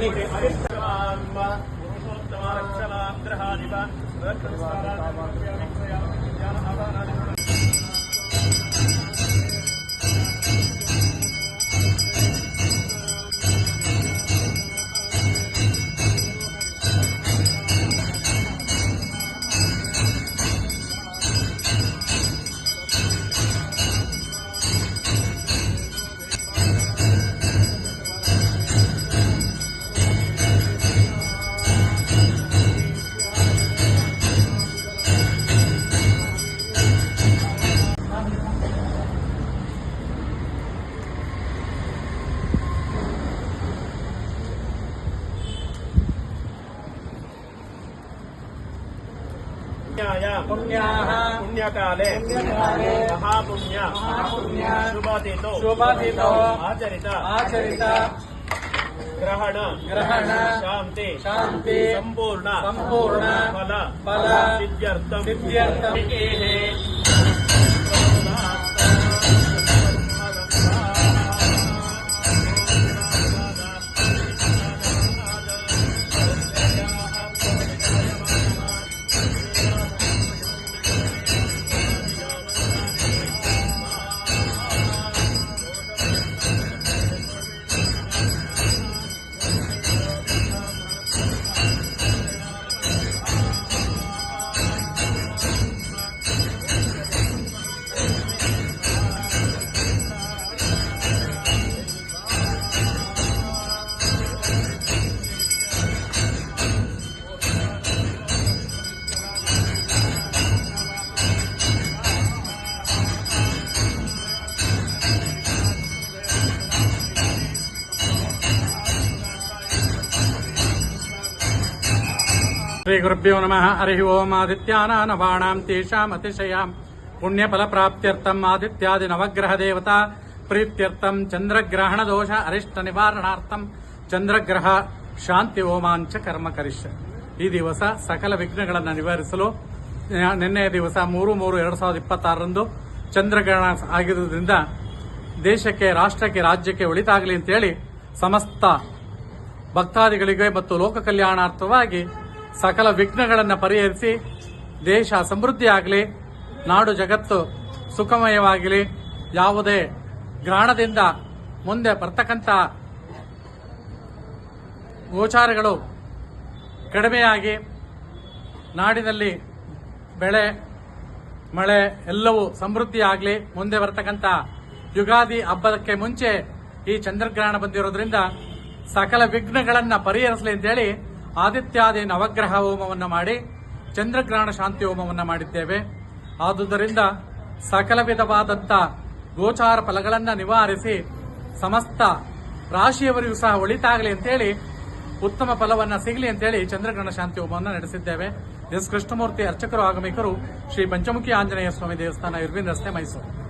ಬನ್ನಿ. पुण्यकाले महापुण्य शुभतिथो आचरित ग्रहण शांति संपूर्ण फल सिद्ध्यर्थम ಶ್ರೀ ಗುರುಭ್ಯೋ ನಮಃ. ಹರಿ ಓಂ. ಆದಿತ್ಯಾನಾಂ ತೇಷಾಂ ಅತಿಶಯಾಂ ಪುಣ್ಯಫಲ ಪ್ರಾಪ್ತ್ಯರ್ಥಂ ಆದಿತ್ಯಾದಿ ನವಗ್ರಹ ದೇವತಾ ಪ್ರೀತ್ಯರ್ಥಂ ಚಂದ್ರಗ್ರಹಣ ದೋಷ ಅರಿಷ್ಟ ನಿವಾರಣಾರ್ಥಂ ಚಂದ್ರಗ್ರಹ ಶಾಂತಿ ಹೋಮಾಂಚ ಕರ್ಮ ಕರಿಷ್ಯ. ಈ ದಿವಸ ಸಕಲ ವಿಘ್ನಗಳನ್ನು ನಿವಾರಿಸಲು ನಿನ್ನೆಯ ದಿವಸ 3/3/2026ರಂದು ಚಂದ್ರಗ್ರಹಣ ಆಗಿರುವುದರಿಂದ ದೇಶಕ್ಕೆ, ರಾಷ್ಟ್ರಕ್ಕೆ, ರಾಜ್ಯಕ್ಕೆ ಒಳಿತಾಗಲಿ ಅಂತೇಳಿ ಸಮಸ್ತ ಭಕ್ತಾದಿಗಳಿಗೆ ಮತ್ತು ಲೋಕ ಕಲ್ಯಾಣಾರ್ಥವಾಗಿ ಸಕಲ ವಿಘ್ನಗಳನ್ನು ಪರಿಹರಿಸಿ ದೇಶ ಸಮೃದ್ಧಿಯಾಗಲಿ, ನಾಡು ಜಗತ್ತು ಸುಖಮಯವಾಗಲಿ, ಯಾವುದೇ ಗ್ರಹಣದಿಂದ ಮುಂದೆ ಬರ್ತಕ್ಕಂಥ ಗೋಚಾರಗಳು ಕಡಿಮೆಯಾಗಿ ನಾಡಿನಲ್ಲಿ ಬೆಳೆ ಮಳೆ ಎಲ್ಲವೂ ಸಮೃದ್ಧಿಯಾಗಲಿ. ಮುಂದೆ ಬರ್ತಕ್ಕಂಥ ಯುಗಾದಿ ಹಬ್ಬಕ್ಕೆ ಮುಂಚೆ ಈ ಚಂದ್ರಗ್ರಹಣ ಬಂದಿರೋದ್ರಿಂದ ಸಕಲ ವಿಘ್ನಗಳನ್ನು ಪರಿಹರಿಸಲಿ ಅಂತೇಳಿ ಆದಿತ್ಯಾದಿ ನವಗ್ರಹ ಹೋಮವನ್ನು ಮಾಡಿ ಚಂದ್ರಗ್ರಹಣ ಶಾಂತಿ ಹೋಮವನ್ನು ಮಾಡಿದ್ದೇವೆ. ಆದುದರಿಂದ ಸಕಲ ವಿಧವಾದಂಥ ಗೋಚಾರ ಫಲಗಳನ್ನು ನಿವಾರಿಸಿ ಸಮಸ್ತ ರಾಶಿಯವರಿಗೂ ಸಹ ಒಳಿತಾಗಲಿ ಅಂತೇಳಿ, ಉತ್ತಮ ಫಲವನ್ನು ಸಿಗಲಿ ಅಂತೇಳಿ ಚಂದ್ರಗ್ರಹಣ ಶಾಂತಿ ಹೋಮವನ್ನು ನಡೆಸಿದ್ದೇವೆ. ಎಸ್ ಕೃಷ್ಣಮೂರ್ತಿ ಅರ್ಚಕರು ಆಗಮಿಕರು, ಶ್ರೀ ಪಂಚಮುಖಿ ಆಂಜನೇಯ ಸ್ವಾಮಿ ದೇವಸ್ಥಾನ, ಇರ್ವಿನ್ ರಸ್ತೆ, ಮೈಸೂರು.